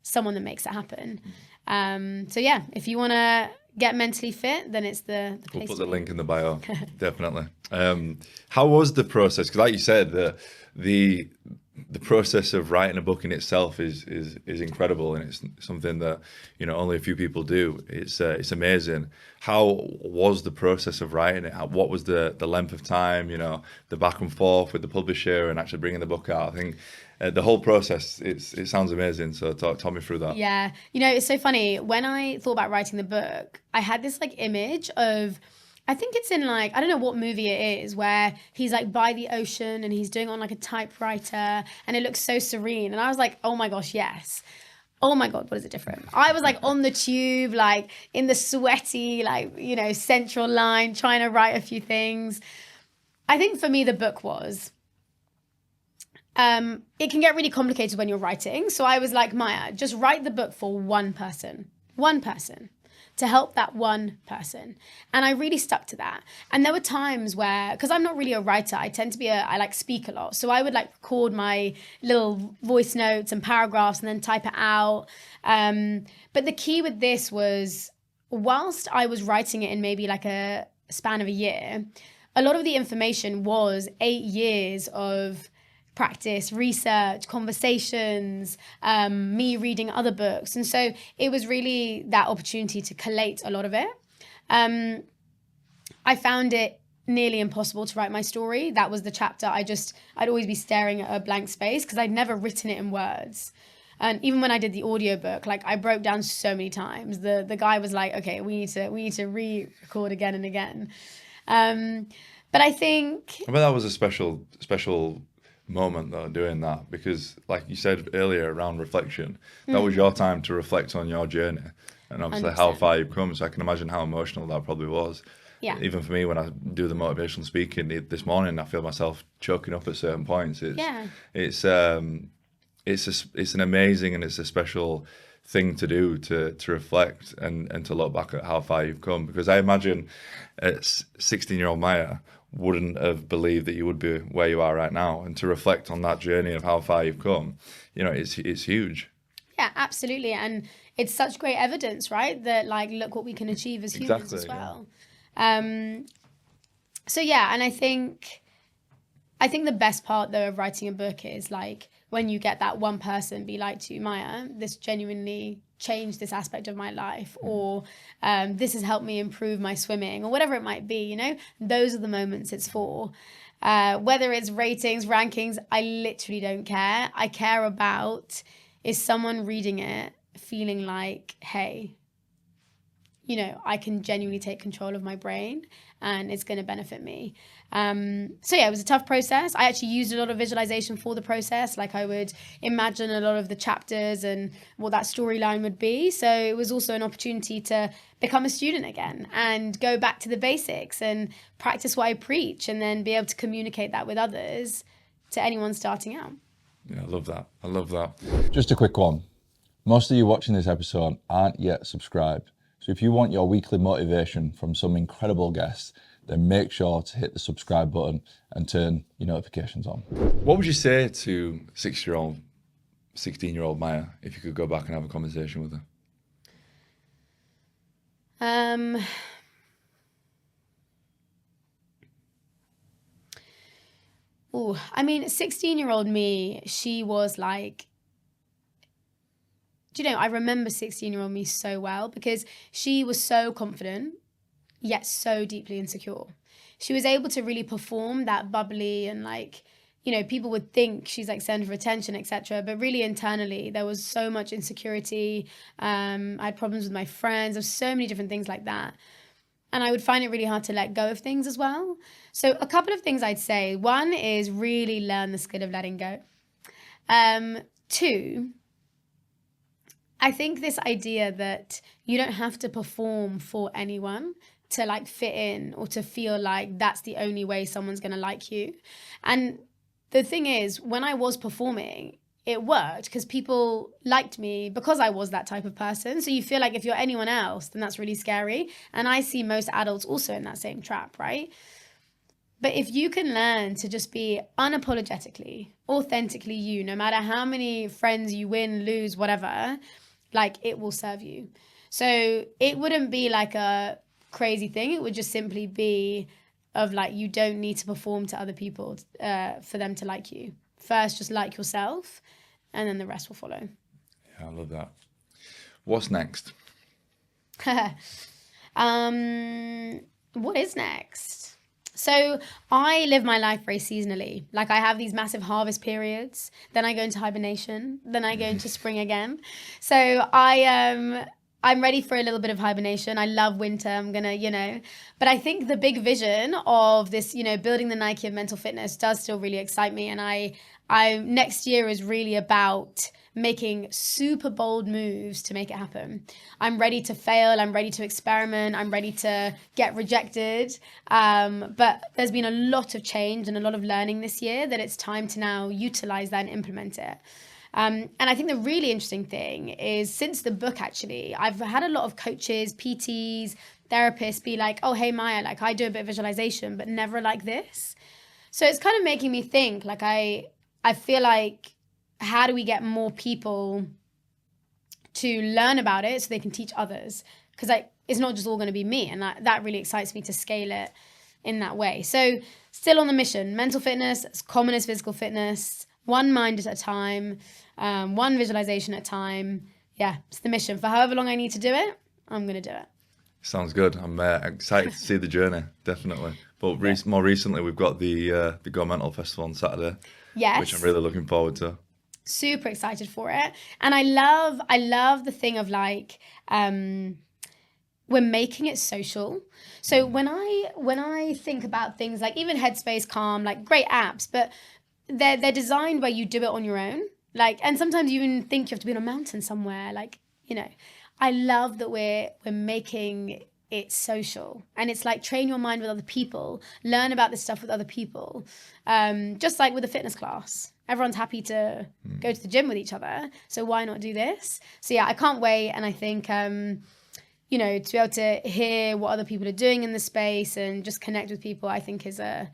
someone that makes it happen. So yeah, if you want to get mentally fit, then it's the place. We'll put the link in the bio, definitely. How was the process? Because like you said, the process of writing a book in itself is incredible, and it's something that only a few people do. It's amazing. How was the process of writing it? What was the length of time? The back and forth with the publisher and actually bringing the book out. I think the whole process it sounds amazing. So talk me through that. Yeah, it's so funny. When I thought about writing the book, I had this like image of I think it's in like, I don't know what movie it is, where he's like by the ocean and he's doing it on like a typewriter and it looks so serene. And I was like, oh my gosh, yes. Oh my God, what is it different? I was like on the tube, like in the sweaty, like, you know, central line, trying to write a few things. I think for me, the book was, it can get really complicated when you're writing. So I was like, Maya, just write the book for one person, to help that one person. And I really stuck to that. And there were times where, because I'm not really a writer, I tend to be I like speak a lot. So I would like record my little voice notes and paragraphs and then type it out. But the key with this was, whilst I was writing it in maybe like a span of a year, a lot of the information was 8 years of practice, research, conversations, me reading other books. And so it was really that opportunity to collate a lot of it. I found it nearly impossible to write my story. That was the chapter. I'd always be staring at a blank space because I'd never written it in words. And even when I did the audiobook, like I broke down so many times. The guy was like, okay, we need to re-record again and again. But I think... I mean, that was a special moment though, doing that, because like you said earlier around reflection, that was your time to reflect on your journey and obviously 100%. How far you've come. So I can imagine how emotional that probably was. Yeah. Even for me, when I do the motivational speaking this morning, I feel myself choking up at certain points. It's an amazing and it's a special thing to do, to reflect and to look back at how far you've come, because I imagine 16-year-old Maya wouldn't have believed that you would be where you are right now, and to reflect on that journey of how far you've come, you know, it's huge. Yeah, absolutely. And it's such great evidence, right, that like, look what we can achieve as humans as well. Yeah. So yeah, and I think the best part though of writing a book is like when you get that one person be like to you, Maya, this genuinely changed this aspect of my life, or this has helped me improve my swimming, or whatever it might be, you know, those are the moments it's for. Whether it's ratings, rankings, I literally don't care. I care about, is someone reading it feeling like, hey, you know, I can genuinely take control of my brain and it's going to benefit me. So yeah, it was a tough process. I actually used a lot of visualization for the process. Like I would imagine a lot of the chapters and what that storyline would be. So it was also an opportunity to become a student again and go back to the basics and practice what I preach, and then be able to communicate that with others, to anyone starting out. Yeah, I love that. Just a quick one. Most of you watching this episode aren't yet subscribed. So if you want your weekly motivation from some incredible guests, then make sure to hit the subscribe button and turn your notifications on. What would you say to 16-year-old Maya if you could go back and have a conversation with her? I mean, 16-year-old me, she was like, do you know, I remember 16-year-old me so well, because she was so confident, yet so deeply insecure. She was able to really perform that bubbly and like, you know, people would think she's like center of attention, etc. But really internally, there was so much insecurity. I had problems with my friends. There was so many different things like that. And I would find it really hard to let go of things as well. So a couple of things I'd say. One is really learn the skill of letting go. 2, I think this idea that you don't have to perform for anyone to like fit in, or to feel like that's the only way someone's going to like you. And the thing is, when I was performing, it worked because people liked me because I was that type of person. So you feel like if you're anyone else, then that's really scary. And I see most adults also in that same trap, right? But if you can learn to just be unapologetically, authentically you, no matter how many friends you win, lose, whatever, like it will serve you. So it wouldn't be like a crazy thing. It would just simply be of like, you don't need to perform to other people for them to like you. First, just like yourself, and then the rest will follow. Yeah, I love that. What's next? What is next? So I live my life very seasonally. Like I have these massive harvest periods, then I go into hibernation, then I go into spring again. So I I'm ready for a little bit of hibernation. I love winter. I'm going to, but I think the big vision of this, building the Nike of mental fitness does still really excite me. And I next year is really about making super bold moves to make it happen. I'm ready to fail. I'm ready to experiment. I'm ready to get rejected. But there's been a lot of change and a lot of learning this year that it's time to now utilize that and implement it. And I think the really interesting thing is, since the book, actually, I've had a lot of coaches, PTs, therapists be like, oh, hey, Maya, like I do a bit of visualization, but never like this. So it's kind of making me think, like, I feel like, how do we get more people to learn about it so they can teach others? Because it's not just all going to be me. And that really excites me to scale it in that way. So still on the mission, mental fitness, as common as physical fitness, one mind at a time, one visualization at a time. Yeah, it's the mission. For however long I need to do it, I'm going to do it. Sounds good. I'm excited to see the journey, definitely. But more recently, we've got the Go Mental Festival on Saturday, yes, which I'm really looking forward to. Super excited for it. And I love the thing of like, we're making it social. So when I think about things like even Headspace, Calm, like great apps, but they're designed where you do it on your own. Like, and sometimes you even think you have to be on a mountain somewhere. Like, I love that we're making it social, and it's like train your mind with other people, learn about this stuff with other people. Just like with a fitness class, everyone's happy to go to the gym with each other. So why not do this? So yeah, I can't wait. And I think, to be able to hear what other people are doing in the space and just connect with people, I think it's a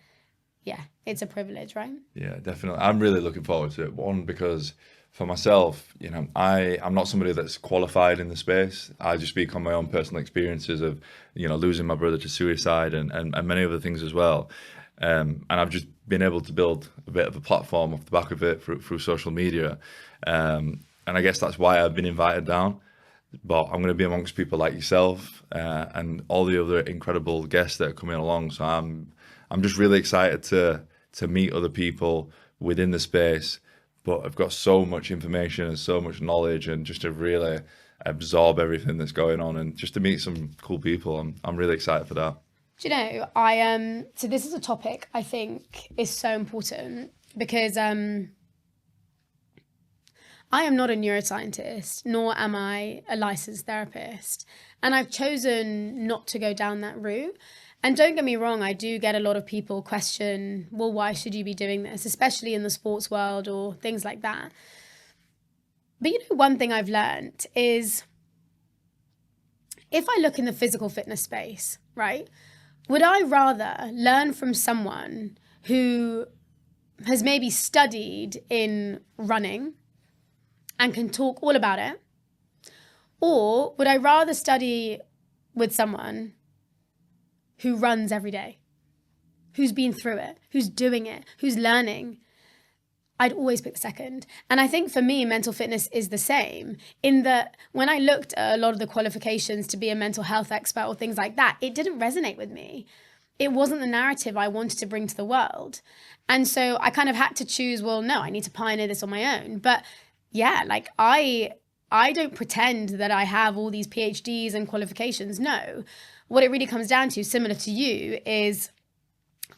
privilege, right? Yeah, definitely. I'm really looking forward to it. One, because for myself, I'm not somebody that's qualified in the space. I just speak on my own personal experiences of, losing my brother to suicide and many other things as well. And I've just been able to build a bit of a platform off the back of it through social media. And I guess that's why I've been invited down. But I'm going to be amongst people like yourself and all the other incredible guests that are coming along. So I'm just really excited to meet other people within the space. But I've got so much information and so much knowledge, and just to really absorb everything that's going on and just to meet some cool people. I'm really excited for that. Do you know, so this is a topic I think is so important because I am not a neuroscientist, nor am I a licensed therapist. And I've chosen not to go down that route. And don't get me wrong, I do get a lot of people question, well, why should you be doing this, especially in the sports world or things like that. But one thing I've learned is, if I look in the physical fitness space, right, would I rather learn from someone who has maybe studied in running and can talk all about it? Or would I rather study with someone who runs every day, who's been through it, who's doing it, who's learning? I'd always pick the second. And I think for me, mental fitness is the same, in that when I looked at a lot of the qualifications to be a mental health expert or things like that, it didn't resonate with me. It wasn't the narrative I wanted to bring to the world. And so I kind of had to choose, well, no, I need to pioneer this on my own. But yeah, like I don't pretend that I have all these PhDs and qualifications. No. What it really comes down to, similar to you, is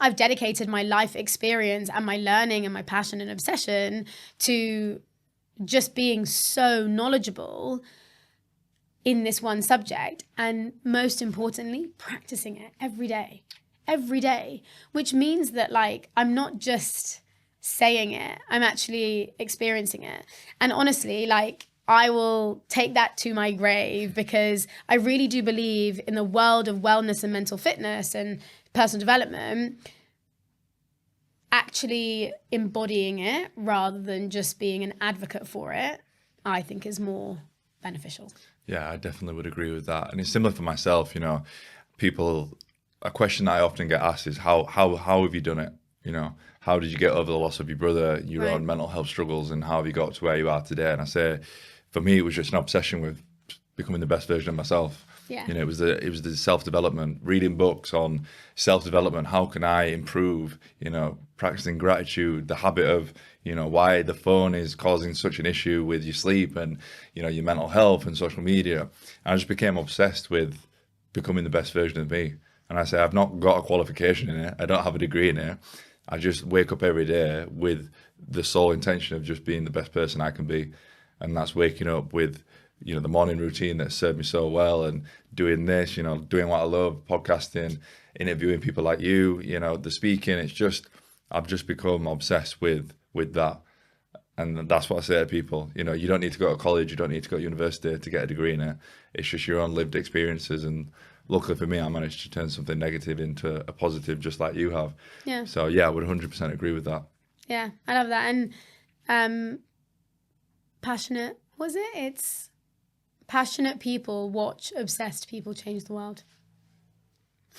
I've dedicated my life experience and my learning and my passion and obsession to just being so knowledgeable in this one subject, and most importantly, practicing it every day, which means that like I'm not just saying it, I'm actually experiencing it. And honestly, like, I will take that to my grave, because I really do believe in the world of wellness and mental fitness and personal development, actually embodying it rather than just being an advocate for it, I think is more beneficial. Yeah, I definitely would agree with that. And it's similar for myself, a question I often get asked is how have you done it? How did you get over the loss of your brother, your own mental health struggles, and how have you got to where you are today? And I say, for me, it was just an obsession with becoming the best version of myself. Yeah. You know, it was the self-development, reading books on self-development. How can I improve? You know, practicing gratitude, the habit of, you know, why the phone is causing such an issue with your sleep and, you know, your mental health and social media. And I just became obsessed with becoming the best version of me. And I say, I've not got a qualification in it. I don't have a degree in it. I just wake up every day with the sole intention of just being the best person I can be. And that's waking up with, you know, the morning routine that served me so well and doing this, you know, doing what I love, podcasting, interviewing people like you know, the speaking. It's just, I've just become obsessed with that. And that's what I say to people. You know, you don't need to go to college, you don't need to go to university to get a degree in it. It's just your own lived experiences. And luckily for me, I managed to turn something negative into a positive, just like you have. Yeah. So yeah, I would 100% agree with that. Yeah, I love that. And passionate, was it? It's passionate people watch obsessed people change the world.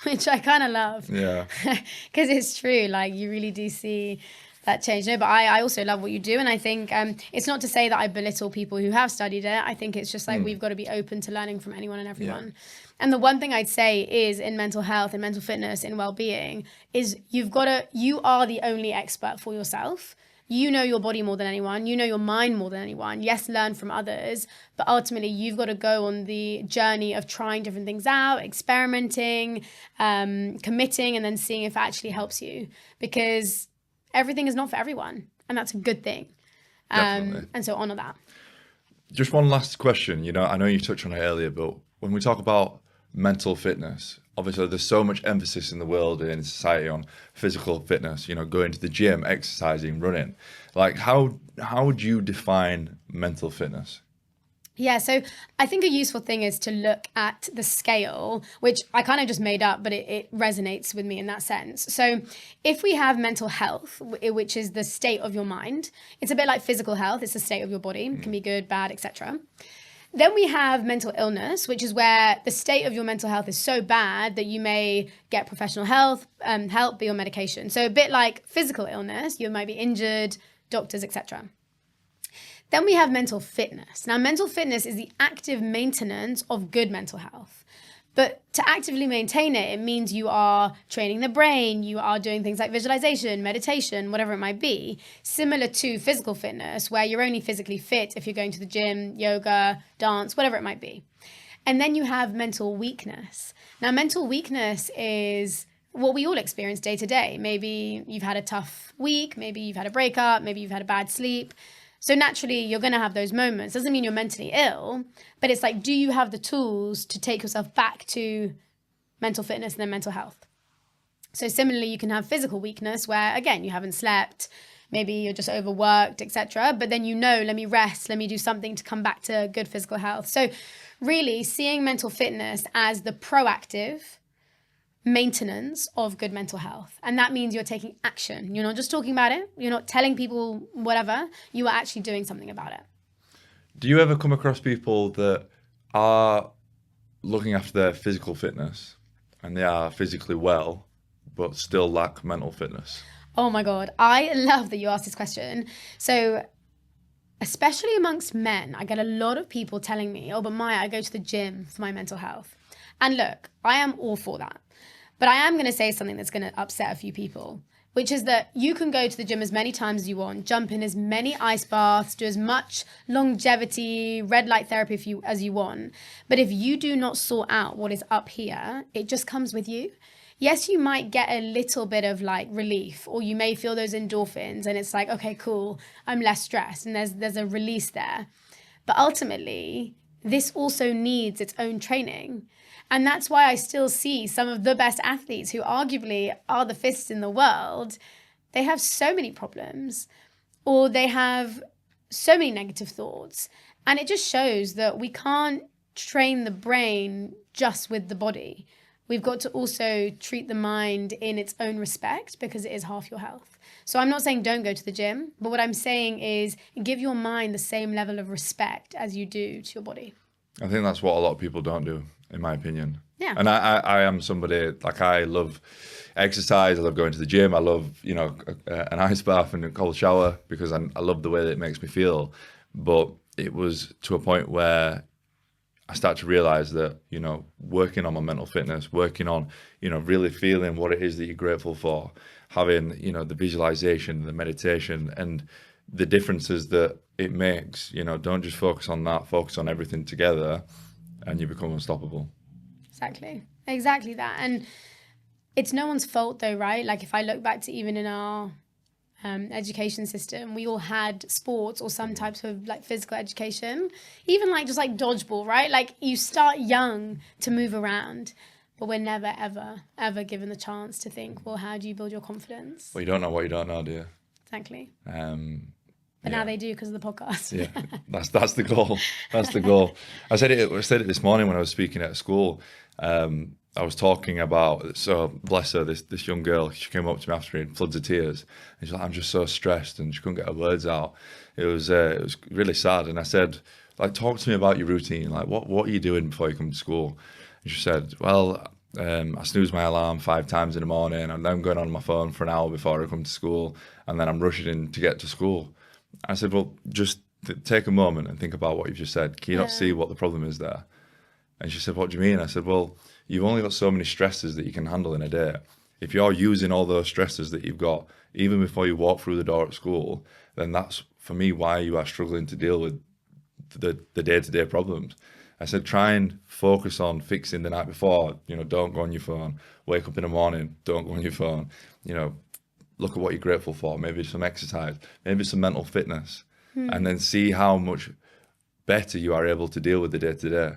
Which I kind of love. Yeah. Because it's true. Like, you really do see that change. No, but I also love what you do. And I think it's not to say that I belittle people who have studied it. I think it's just like we've got to be open to learning from anyone and everyone. Yeah. And the one thing I'd say is in mental health, in mental fitness, in well-being, is you are the only expert for yourself. You know your body more than anyone. You know your mind more than anyone. Yes, learn from others. But ultimately, you've got to go on the journey of trying different things out, experimenting, committing, and then seeing if it actually helps you. Because everything is not for everyone. And that's a good thing. Definitely. And so honor that. Just one last question. You know, I know you touched on it earlier, but when we talk about mental fitness, obviously there's so much emphasis in the world and in society on physical fitness, you know, going to the gym, exercising, running. Like, how would you define mental fitness? Yeah, so I think a useful thing is to look at the scale, which I kind of just made up, but it resonates with me in that sense. So if we have mental health, which is the state of your mind, it's a bit like physical health. It's the state of your body. It can be good, bad, etc. Then we have mental illness, which is where the state of your mental health is so bad that you may get professional help, be on medication. So a bit like physical illness, you might be injured, doctors, etc. Then we have mental fitness. Now, mental fitness is the active maintenance of good mental health. But to actively maintain it, it means you are training the brain, you are doing things like visualization, meditation, whatever it might be, similar to physical fitness, where you're only physically fit if you're going to the gym, yoga, dance, whatever it might be. And then you have mental weakness. Now, mental weakness is what we all experience day to day. Maybe you've had a tough week, maybe you've had a breakup, maybe you've had a bad sleep. So naturally, you're going to have those moments. Doesn't mean you're mentally ill, but it's like, do you have the tools to take yourself back to mental fitness and then mental health? So similarly, you can have physical weakness where, again, you haven't slept, maybe you're just overworked, etc. But then let me rest, let me do something to come back to good physical health. So really seeing mental fitness as the proactive maintenance of good mental health. And that means you're taking action. You're not just talking about it. You're not telling people whatever. You are actually doing something about it. Do you ever come across people that are looking after their physical fitness and they are physically well, but still lack mental fitness? Oh my God. I love that you asked this question. So especially amongst men, I get a lot of people telling me, oh, but Maya, I go to the gym for my mental health. And look, I am all for that. But I am going to say something that's going to upset a few people, which is that you can go to the gym as many times as you want, jump in as many ice baths, do as much longevity, red light therapy as you want. But if you do not sort out what is up here, it just comes with you. Yes, you might get a little bit of like relief, or you may feel those endorphins and it's like, okay, cool, I'm less stressed and there's a release there. But ultimately, this also needs its own training. And that's why I still see some of the best athletes who arguably are the fittest in the world. They have so many problems, or they have so many negative thoughts. And it just shows that we can't train the brain just with the body. We've got to also treat the mind in its own respect, because it is half your health. So I'm not saying don't go to the gym, but what I'm saying is give your mind the same level of respect as you do to your body. I think that's what a lot of people don't do, in my opinion. Yeah. And I am somebody, like, I love exercise. I love going to the gym. I love, you know, an ice bath and a cold shower because I love the way that it makes me feel. But it was to a point where I start to realize that, you know, working on my mental fitness, working on, you know, really feeling what it is that you're grateful for, having, you know, the visualization, the meditation, and the differences that it makes. You know, don't just focus on that, focus on everything together, and you become unstoppable. Exactly that. And it's no one's fault though, right? Like if I look back to even in our education system, we all had sports or some types of like physical education, even like just like dodgeball, right? Like you start young to move around, but we're never ever given the chance to think, well, how do you build your confidence? Well, you don't know what you don't know, do you? Exactly. But now they do because of the podcast. Yeah, that's the goal. That's the goal. I said it this morning when I was speaking at school. I was talking about, so bless her, this young girl, she came up to me after in floods of tears. And she's like, I'm just so stressed, and she couldn't get her words out. It was really sad. And I said, like, talk to me about your routine. Like, what are you doing before you come to school? And she said, well, I snooze my alarm 5 times in the morning, and then I'm going on my phone for an hour before I come to school, and then I'm rushing in to get to school. I said, well, just take a moment and think about what you've just said. Can you not see what the problem is there? And she said, what do you mean? I said, well, you've only got so many stresses that you can handle in a day. If you're using all those stresses that you've got, even before you walk through the door at school, then that's, for me, why you are struggling to deal with the day-to-day problems. I said, try and focus on fixing the night before. You know, don't go on your phone. Wake up in the morning, don't go on your phone. You know, look at what you're grateful for, maybe some exercise, maybe some mental fitness, and then see how much better you are able to deal with the day-to-day.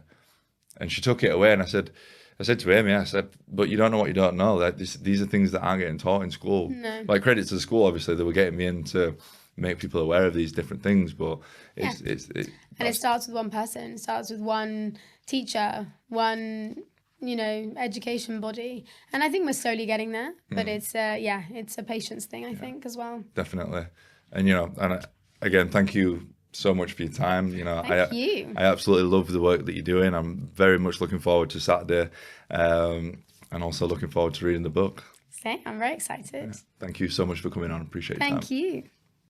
And she took it away, and I said to Amy, I said, but you don't know what you don't know. Like these are things that aren't getting taught in school. No. Like, credit to the school, obviously, they were getting me in to make people aware of these different things, but it starts with one person. It starts with one teacher, one, you know, education body. And I think we're slowly getting there, but it's a patience thing, I think, as well. Definitely. And, you know, and again, thank you so much for your time. You know, Thank you. I absolutely love the work that you're doing. I'm very much looking forward to Saturday, and also looking forward to reading the book. Same. I'm very excited. Thank you so much for coming on. Appreciate your time. Thank you.